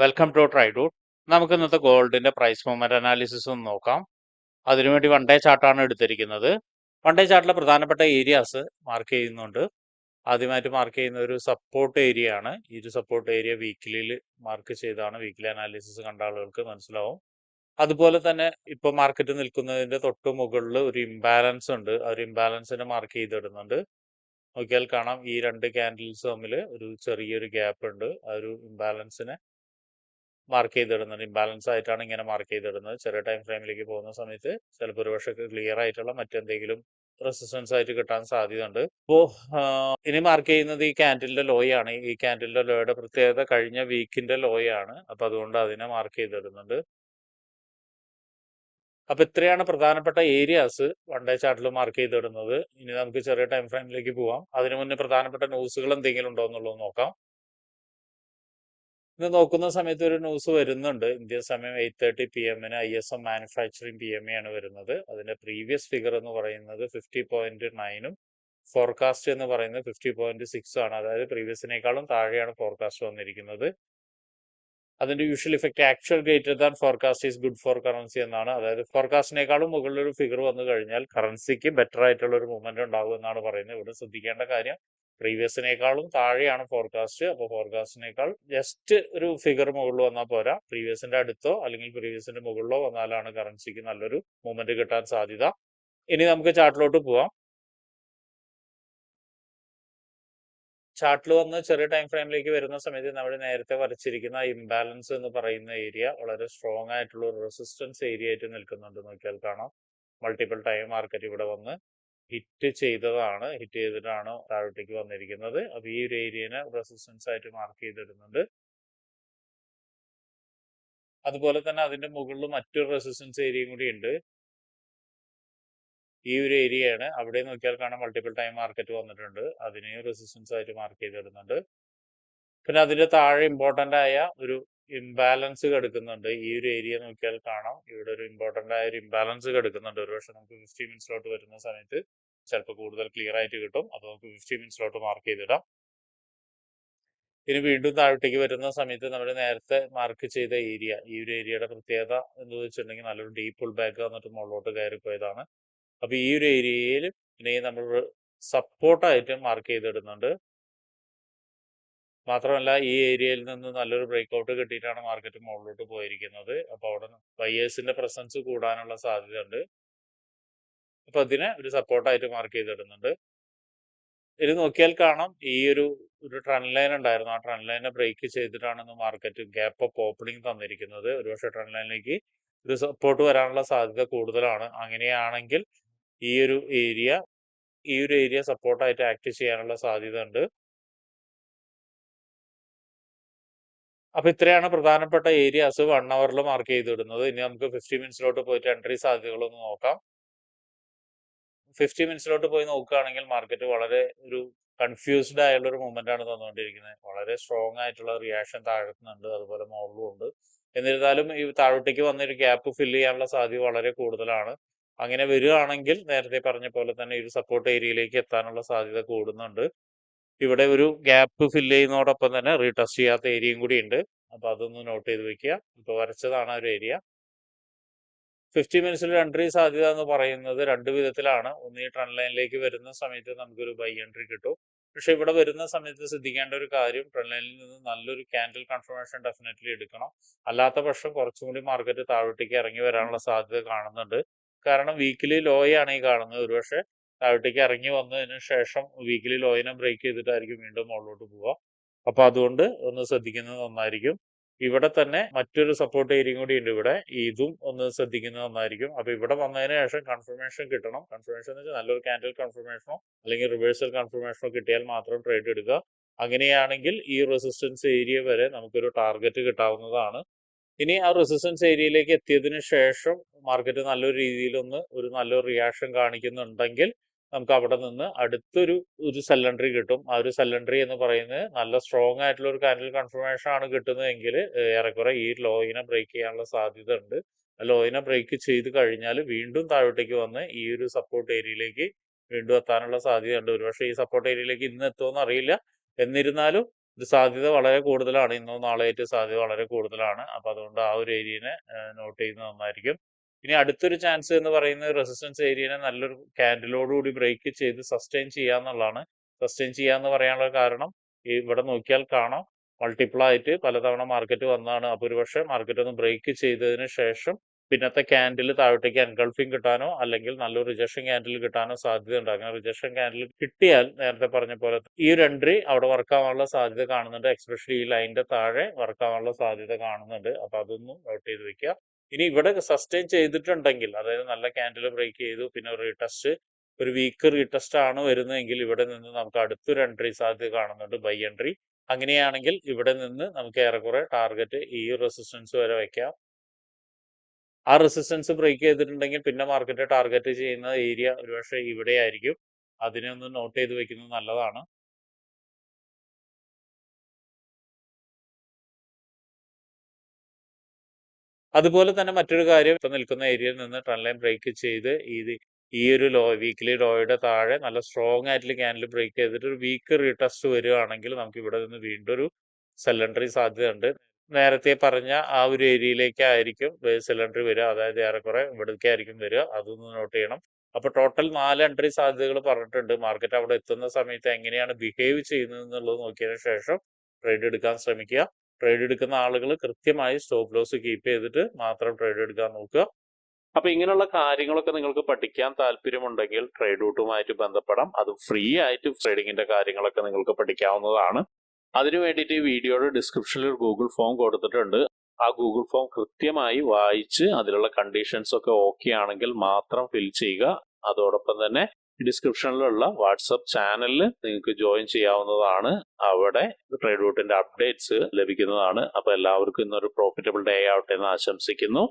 Welcome to ട്രൈഡൂട്ട്. നമുക്ക് ഇന്നത്തെ ഗോൾഡിന്റെ പ്രൈസ് മൂവ്മെന്റ് അനാലിസിസ് ഒന്ന് നോക്കാം. അതിനുവേണ്ടി വൺ ഡേ ചാർട്ടാണ് എടുത്തിരിക്കുന്നത്. വൺ ഡേ ചാർട്ടിലെ പ്രധാനപ്പെട്ട ഏരിയാസ് മാർക്ക് ചെയ്യുന്നുണ്ട്. ആദ്യമായിട്ട് മാർക്ക് ചെയ്യുന്ന ഒരു സപ്പോർട്ട് ഏരിയ ആണ്. ഈ ഒരു സപ്പോർട്ട് ഏരിയ വീക്കിലിയിൽ മാർക്ക് ചെയ്താണ്. വീക്കിലി അനാലിസിസ് കണ്ട ആളുകൾക്ക് മനസ്സിലാവും. അതുപോലെ തന്നെ ഇപ്പോൾ മാർക്കറ്റ് നിൽക്കുന്നതിന്റെ തൊട്ട് മുകളിൽ ഒരു ഇംബാലൻസ് ഉണ്ട്. ആ ഒരു ഇംബാലൻസിനെ മാർക്ക് ചെയ്തിടുന്നുണ്ട്. നോക്കിയാൽ കാണാം ഈ രണ്ട് ക്യാൻഡിൽസ് തമ്മിൽ ഒരു ചെറിയൊരു ഗ്യാപ്പ് ഉണ്ട്. ആ ഒരു ഇംബാലൻസിനെ മാർക്ക് ചെയ്തിടുന്നത് ഇംബാലൻസ് ആയിട്ടാണ് ഇങ്ങനെ മാർക്ക് ചെയ്തിടുന്നത്. ചെറിയ ടൈം ഫ്രെയിമിലേക്ക് പോകുന്ന സമയത്ത് ചിലപ്പോൾ ഒരുപക്ഷെ ക്ലിയർ ആയിട്ടുള്ള മറ്റെന്തെങ്കിലും റെസിസ്റ്റൻസ് ആയിട്ട് കിട്ടാൻ സാധ്യതയുണ്ട്. അപ്പോൾ ഇനി മാർക്ക് ചെയ്യുന്നത് ഈ ക്യാൻഡിലിന്റെ ലോയാണ്. ഈ ക്യാൻഡിലിന്റെ ലോയുടെ പ്രത്യേകത കഴിഞ്ഞ വീക്കിന്റെ ലോയാണ്. അപ്പൊ അതുകൊണ്ട് അതിനെ മാർക്ക് ചെയ്തിടുന്നുണ്ട്. അപ്പൊ ഇത്രയാണ് പ്രധാനപ്പെട്ട ഏരിയാസ് വൺ ഡേ ചാർട്ടിൽ മാർക്ക് ചെയ്തിടുന്നത്. ഇനി നമുക്ക് ചെറിയ ടൈം ഫ്രെയിമിലേക്ക് പോവാം. അതിനു മുന്നേ പ്രധാനപ്പെട്ട ന്യൂസുകൾ എന്തെങ്കിലും ഉണ്ടോ എന്നുള്ളത് നോക്കാം. ഇത് നോക്കുന്ന സമയത്ത് ഒരു ന്യൂസ് വരുന്നുണ്ട്. ഇന്ത്യൻ സമയം 8:30 PM ISM മാനുഫാക്ചറിംഗ് PMI ആണ് വരുന്നത്. അതിന്റെ പ്രീവിയസ് ഫിഗർ എന്ന് പറയുന്നത് 50.9ഉം ഫോർകാസ്റ്റ് എന്ന് പറയുന്നത് 50.6 ആണ്. അതായത് പ്രീവിയസിനേക്കാളും താഴെയാണ് ഫോർകാസ്റ്റ് വന്നിരിക്കുന്നത്. അതിന്റെ usual effect actual greater than forecast is good for currency എന്നാണ്. അതായത് ഫോർകാസ്റ്റിനേക്കാളും മുകളിലൊരു ഫിഗർ വന്നു കഴിഞ്ഞാൽ കറൻസിക്ക് ബെറ്റർ ആയിട്ടുള്ള ഒരു മൂവ്മെന്റ് ഉണ്ടാകും എന്നാണ് പറയുന്നത്. ഇവിടെ ശ്രദ്ധിക്കേണ്ട കാര്യം പ്രീവിയസിനേക്കാളും താഴെയാണ് ഫോർകാസ്റ്റ്. അപ്പോൾ ഫോർകാസ്റ്റിനേക്കാൾ ജസ്റ്റ് ഒരു ഫിഗർ മുകളിൽ വന്നാൽ പോരാ, പ്രീവിയസിന്റെ അടുത്തോ അല്ലെങ്കിൽ പ്രീവിയസിന്റെ മുകളിലോ വന്നാലാണ് കറൻസിക്ക് നല്ലൊരു മൂവ്മെന്റ് കിട്ടാൻ സാധ്യത. ഇനി നമുക്ക് ചാർട്ടിലോട്ട് പോവാം. ചാർട്ടിൽ വന്ന് ചെറിയ ടൈം ഫ്രെയിമിലേക്ക് വരുന്ന സമയത്ത് നമ്മൾ നേരത്തെ വരച്ചിരിക്കുന്ന ഇംബാലൻസ് എന്ന് പറയുന്ന ഏരിയ വളരെ സ്ട്രോങ് ആയിട്ടുള്ള ഒരു റെസിസ്റ്റൻസ് ഏരിയ ആയിട്ട് നിൽക്കുന്നുണ്ട്. നോക്കിയാൽ കാണാം മൾട്ടിപ്പിൾ ടൈം മാർക്കറ്റ് ഇവിടെ വന്ന് ഹിറ്റ് ചെയ്തതാണ്. ഹിറ്റ് ചെയ്തിട്ടാണ് താഴോട്ടേക്ക് വന്നിരിക്കുന്നത്. അപ്പൊ ഈ ഒരു ഏരിയനെ റെസിസ്റ്റൻസ് ആയിട്ട് മാർക്ക് ചെയ്തിടുന്നുണ്ട്. അതുപോലെ തന്നെ അതിന്റെ മുകളിൽ മറ്റൊരു റെസിസ്റ്റൻസ് ഏരിയയും കൂടി ഉണ്ട്. ഈ ഒരു ഏരിയയാണ്. അവിടെ നോക്കിയാൽ കാണാം മൾട്ടിപ്പിൾ ടൈം മാർക്കറ്റ് വന്നിട്ടുണ്ട്. അതിനെയും റെസിസ്റ്റൻസ് ആയിട്ട് മാർക്ക് ചെയ്തിടുന്നുണ്ട്. പിന്നെ അതിന്റെ താഴെ ഇമ്പോർട്ടന്റ് ആയ ഒരു ഇംബാലൻസ് കിടക്കുന്നുണ്ട്. ഈ ഒരു ഏരിയ നോക്കിയാൽ കാണാം ഇവിടെ ഒരു ഇമ്പോർട്ടന്റ് ആയ ഒരു ഇംബാലൻസ് കിടക്കുന്നുണ്ട്. ഒരുപക്ഷെ നമുക്ക് 50 മിനിറ്റ്സിലോട്ട് വരുന്ന സമയത്ത് ചിലപ്പോൾ കൂടുതൽ ക്ലിയർ ആയിട്ട് കിട്ടും. അപ്പൊ നമുക്ക് 50 മിനിറ്റ്സിലോട്ട് മാർക്ക് ചെയ്തിടാം. ഇനി വീണ്ടും താഴോട്ടേക്ക് വരുന്ന സമയത്ത് നമ്മൾ നേരത്തെ മാർക്ക് ചെയ്ത ഏരിയ, ഈ ഒരു ഏരിയയുടെ പ്രത്യേകത എന്ന് വെച്ചിട്ടുണ്ടെങ്കിൽ നല്ലൊരു ഡീപ്പ് പുൾ ബാക്ക് വന്നിട്ട് മുകളിലോട്ട് കയറി പോയതാണ്. അപ്പൊ ഈ ഒരു ഏരിയയിൽ ഇനി നമ്മൾ സപ്പോർട്ടായിട്ട് മാർക്ക് ചെയ്തിടുന്നുണ്ട്. മാത്രമല്ല ഈ ഏരിയയിൽ നിന്ന് നല്ലൊരു ബ്രേക്ക്ഔട്ട് കിട്ടിയിട്ടാണ് മാർക്കറ്റ് മുകളിലോട്ട് പോയിരിക്കുന്നത്. അപ്പൊ അവിടെ ബയേഴ്സിന്റെ പ്രസൻസ് കൂടാനുള്ള സാധ്യത ഉണ്ട്. അപ്പൊ അതിനെ ഒരു സപ്പോർട്ടായിട്ട് മാർക്ക് ചെയ്തിടുന്നുണ്ട്. ഇത് നോക്കിയാൽ കാണാം ഈ ഒരു ട്രെൻഡ് ലൈൻ ഉണ്ടായിരുന്നു. ആ ട്രെൻഡ് ലൈനെ ബ്രേക്ക് ചെയ്തിട്ടാണ് മാർക്കറ്റ് ഗ്യാപ്പ് അപ്പ് ഓപ്പണിംഗ് തന്നിരിക്കുന്നത്. ഒരുപക്ഷെ ട്രെൻഡ് ലൈനിലേക്ക് ഒരു സപ്പോർട്ട് വരാനുള്ള സാധ്യത കൂടുതലാണ്. അങ്ങനെയാണെങ്കിൽ ഈ ഒരു ഏരിയ സപ്പോർട്ടായിട്ട് ആക്ട് ചെയ്യാനുള്ള സാധ്യത ഉണ്ട്. അപ്പൊ ഇത്രയാണ് പ്രധാനപ്പെട്ട ഏരിയാസ് 1 ഹവറിൽ മാർക്ക് ചെയ്തിടുന്നത്. ഇനി നമുക്ക് 50 മിനിറ്റ്സിലോട്ട് പോയിട്ട് എൻട്രി സാധ്യതകളൊന്ന് നോക്കാം. 50 മിനിറ്റ്സിലോട്ട് പോയി നോക്കുകയാണെങ്കിൽ മാർക്കറ്റ് വളരെ ഒരു കൺഫ്യൂസ്ഡ് ആയുള്ള ഒരു മൂവ്മെന്റ് ആണ് തന്നുകൊണ്ടിരിക്കുന്നത്. വളരെ സ്ട്രോങ് ആയിട്ടുള്ള റിയാക്ഷൻ താഴ്ത്തുന്നുണ്ട്, അതുപോലെ മുകളിലും ഉണ്ട്. എന്നിരുന്നാലും ഈ താഴോട്ടേക്ക് വന്നൊരു ഗ്യാപ്പ് ഫില്ല് ചെയ്യാനുള്ള സാധ്യത വളരെ കൂടുതലാണ്. അങ്ങനെ വരികയാണെങ്കിൽ നേരത്തെ പറഞ്ഞ പോലെ തന്നെ ഈ ഒരു സപ്പോർട്ട് ഏരിയയിലേക്ക് എത്താനുള്ള സാധ്യത കൂടുന്നുണ്ട്. ഇവിടെ ഒരു ഗ്യാപ്പ് ഫില്ല് ചെയ്യുന്നതോടൊപ്പം തന്നെ റീടെസ്റ്റ് ചെയ്യാത്ത ഏരിയയും കൂടി ഉണ്ട്. അപ്പൊ അതൊന്ന് നോട്ട് ചെയ്ത് വെക്കുക. ഇപ്പൊ വരച്ചതാണ് ഒരു ഏരിയ. 50 മിനിറ്റ്സിൽ എൻട്രി സാധ്യത എന്ന് പറയുന്നത് രണ്ട് വിധത്തിലാണ്. ഒന്ന് ഈ ട്രെൻഡ് ലൈനിലേക്ക് വരുന്ന സമയത്ത് നമുക്കൊരു ബൈ എൻട്രി കിട്ടും. പക്ഷെ ഇവിടെ വരുന്ന സമയത്ത് ശ്രദ്ധിക്കേണ്ട ഒരു കാര്യം, ട്രെൻഡ് ലൈനിൽ നിന്ന് നല്ലൊരു ക്യാൻഡിൽ കൺഫർമേഷൻ ഡെഫിനറ്റ്ലി എടുക്കണം. അല്ലാത്ത പക്ഷം കുറച്ചും കൂടി മാർക്കറ്റ് താഴോട്ടേക്ക് ഇറങ്ങി വരാനുള്ള സാധ്യത കാണുന്നുണ്ട്. കാരണം വീക്കിലി ലോയാണ് ഈ കാണുന്നത്. ഒരുപക്ഷെ താഴോട്ടേക്ക് ഇറങ്ങി വന്നതിന് ശേഷം വീക്കിലി ലോയിനെ ബ്രേക്ക് ചെയ്തിട്ടായിരിക്കും വീണ്ടും മുകളിലോട്ട് പോവുക. അപ്പൊ അതുകൊണ്ട് ഒന്ന് ശ്രദ്ധിക്കുന്നത് നന്നായിരിക്കും. ഇവിടെ തന്നെ മറ്റൊരു സപ്പോർട്ട് ഏരിയയും കൂടി ഉണ്ട്. ഇവിടെ ഇതും ഒന്ന് ശ്രദ്ധിക്കുന്നത് നന്നായിരിക്കും. അപ്പൊ ഇവിടെ വന്നതിന് ശേഷം കൺഫർമേഷൻ കിട്ടണം. കൺഫർമേഷൻ എന്ന് വെച്ചാൽ നല്ലൊരു ക്യാൻഡിൽ കൺഫർമേഷനോ അല്ലെങ്കിൽ റിവേഴ്സൽ കൺഫർമേഷനോ കിട്ടിയാൽ മാത്രം ട്രേഡ് എടുക്കുക. അങ്ങനെയാണെങ്കിൽ ഈ റെസിസ്റ്റൻസ് ഏരിയ വരെ നമുക്കൊരു ടാർഗറ്റ് കിട്ടാവുന്നതാണ്. ഇനി ആ റെസിസ്റ്റൻസ് ഏരിയയിലേക്ക് എത്തിയതിനു ശേഷം മാർക്കറ്റ് നല്ലൊരു രീതിയിലൊന്ന് നല്ലൊരു റിയാക്ഷൻ കാണിക്കുന്നുണ്ടെങ്കിൽ നമുക്ക് അവിടെ നിന്ന് അടുത്തൊരു സെൽ എൻട്രി കിട്ടും. ആ ഒരു സെൽ എൻട്രി എന്ന് പറയുന്നത് നല്ല സ്ട്രോങ് ആയിട്ടുള്ള ഒരു കാൻഡിൽ കൺഫർമേഷൻ ആണ് കിട്ടുന്നതെങ്കിൽ ഏറെക്കുറെ ഈ ലോയിനെ ബ്രേക്ക് ചെയ്യാനുള്ള സാധ്യത ഉണ്ട്. ലോയിനെ ബ്രേക്ക് ചെയ്ത് കഴിഞ്ഞാൽ വീണ്ടും താഴോട്ടേക്ക് വന്ന് ഈ ഒരു സപ്പോർട്ട് ഏരിയയിലേക്ക് വീണ്ടും എത്താനുള്ള സാധ്യതയുണ്ട്. ഒരുപക്ഷെ ഈ സപ്പോർട്ട് ഏരിയയിലേക്ക് ഇന്ന് എത്തുമെന്ന് അറിയില്ല. എന്നിരുന്നാലും ഇത് സാധ്യത വളരെ കൂടുതലാണ്. ഇന്നോ നാളെയായിട്ട് സാധ്യത വളരെ കൂടുതലാണ്. അപ്പോൾ അതുകൊണ്ട് ആ ഒരു ഏരിയനെ നോട്ട് ചെയ്യുന്നത് നന്നായിരിക്കും. ഇനി അടുത്തൊരു ചാൻസ് എന്ന് പറയുന്നത് റെസിസ്റ്റൻസ് ഏരിയനെ നല്ലൊരു ക്യാൻഡിലോടുകൂടി ബ്രേക്ക് ചെയ്ത് സസ്റ്റെയിൻ ചെയ്യാന്നുള്ളതാണ്. സസ്റ്റെയിൻ ചെയ്യാന്ന് പറയാനുള്ള കാരണം ഇവിടെ നോക്കിയാൽ കാണാം മൾട്ടിപ്പിൾ ആയിട്ട് പലതവണ മാർക്കറ്റ് വന്നതാണ്. അപ്പോൾ ഒരുപക്ഷെ മാർക്കറ്റ് ഒന്ന് ബ്രേക്ക് ചെയ്തതിന് ശേഷം പിന്നത്തെ ക്യാൻഡിൽ താഴോട്ടേക്ക് എൻഗൾഫിംഗ് കിട്ടാനോ അല്ലെങ്കിൽ നല്ലൊരു റിജക്ഷൻ ക്യാൻഡിൽ കിട്ടാനോ സാധ്യതയുണ്ട്. അങ്ങനെ റിജക്ഷൻ ക്യാൻഡിൽ കിട്ടിയാൽ നേരത്തെ പറഞ്ഞ പോലെ ഈ ഒരു എൻട്രി അവിടെ വർക്ക് ആവാനുള്ള സാധ്യത കാണുന്നുണ്ട്. എക്സ്പെഷ്യലി ഈ ലൈനിന്റെ താഴെ വർക്ക് ആവാനുള്ള സാധ്യത കാണുന്നുണ്ട്. അപ്പൊ അതൊന്നും നോട്ട് ചെയ്ത് വെക്കുക. ഇനി ഇവിടെ സസ്റ്റെയിൻ ചെയ്തിട്ടുണ്ടെങ്കിൽ, അതായത് നല്ല ക്യാൻഡിൽ ബ്രേക്ക് ചെയ്തു, പിന്നെ ഒരു റീടെസ്റ്റ്, ഒരു വീക്ക് റീടെസ്റ്റ് ആണ് വരുന്നതെങ്കിൽ ഇവിടെ നിന്ന് നമുക്ക് അടുത്തൊരു എൻട്രി സാധ്യത കാണുന്നുണ്ട്, ബൈ എൻട്രി. അങ്ങനെയാണെങ്കിൽ ഇവിടെ നിന്ന് നമുക്ക് ഏറെക്കുറെ ടാർഗറ്റ് ഈ റെസിസ്റ്റൻസ് വരെ വയ്ക്കാം. ആ റെസിസ്റ്റൻസ് ബ്രേക്ക് ചെയ്തിട്ടുണ്ടെങ്കിൽ പിന്നെ മാർക്കറ്റ് ടാർഗറ്റ് ചെയ്യുന്ന ഏരിയ ഒരുപക്ഷെ ഇവിടെ ആയിരിക്കും. അതിനെ ഒന്ന് നോട്ട് ചെയ്ത് വെക്കുന്നത് നല്ലതാണ്. അതുപോലെ തന്നെ മറ്റൊരു കാര്യം, ഇപ്പൊ നിൽക്കുന്ന ഏരിയയിൽ നിന്ന് ട്രെൻഡ് ലൈൻ ബ്രേക്ക് ചെയ്ത് ഈ ഒരു വീക്ക്ലി ലോയുടെ താഴെ നല്ല സ്ട്രോങ് ആയിട്ടുള്ള ക്യാൻഡിൽ ബ്രേക്ക് ചെയ്തിട്ട് ഒരു വീക്ക് റീടെസ്റ്റ് വരികയാണെങ്കിൽ നമുക്ക് ഇവിടെ നിന്ന് വീണ്ടും ഒരു സെൽ എൻട്രി സാധ്യതയുണ്ട്. നേരത്തെ പറഞ്ഞ ആ ഒരു ഏരിയയിലേക്കായിരിക്കും സെൽ എൻട്രി വരിക, അതായത് ഏറെക്കുറെ ഇവിടേക്കായിരിക്കും വരിക. അതൊന്ന് നോട്ട് ചെയ്യണം. അപ്പൊ ടോട്ടൽ 4 എൻട്രി സാധ്യതകൾ പറഞ്ഞിട്ടുണ്ട്. മാർക്കറ്റ് അവിടെ എത്തുന്ന സമയത്ത് എങ്ങനെയാണ് ബിഹേവ് ചെയ്യുന്നത് എന്നുള്ളത് നോക്കിയതിനു ശേഷം ട്രേഡ് എടുക്കാൻ ശ്രമിക്കുക. ട്രേഡ് എടുക്കുന്ന ആളുകൾ കൃത്യമായി സ്റ്റോപ്പ് ലോസ് കീപ്പ് ചെയ്തിട്ട് മാത്രം ട്രേഡ് എടുക്കാൻ നോക്കുക. അപ്പൊ ഇങ്ങനെയുള്ള കാര്യങ്ങളൊക്കെ നിങ്ങൾക്ക് പഠിക്കാൻ താല്പര്യമുണ്ടെങ്കിൽ ട്രേഡ് റൂട്ടുമായിട്ട് ബന്ധപ്പെടാം. അത് ഫ്രീ ആയിട്ട് ട്രേഡിങ്ങിന്റെ കാര്യങ്ങളൊക്കെ നിങ്ങൾക്ക് പഠിക്കാവുന്നതാണ്. അതിനു വേണ്ടിയിട്ട് ഈ വീഡിയോയുടെ ഡിസ്ക്രിപ്ഷനിൽ ഒരു ഗൂഗിൾ ഫോം കൊടുത്തിട്ടുണ്ട്. ആ ഗൂഗിൾ ഫോം കൃത്യമായി വായിച്ച് അതിലുള്ള കണ്ടീഷൻസ് ഒക്കെ ഓക്കെ ആണെങ്കിൽ മാത്രം ഫിൽ ചെയ്യുക. അതോടൊപ്പം തന്നെ ഡിസ്ക്രിപ്ഷനിലുള്ള വാട്സപ്പ് ചാനലിൽ നിങ്ങൾക്ക് ജോയിൻ ചെയ്യാവുന്നതാണ്. അവിടെ ട്രേഡ് റൂട്ടിന്റെ അപ്ഡേറ്റ്സ് ലഭിക്കുന്നതാണ്. അപ്പൊ എല്ലാവർക്കും ഇന്നൊരു പ്രോഫിറ്റബിൾ ഡേ ആവട്ടെ എന്ന് ആശംസിക്കുന്നു.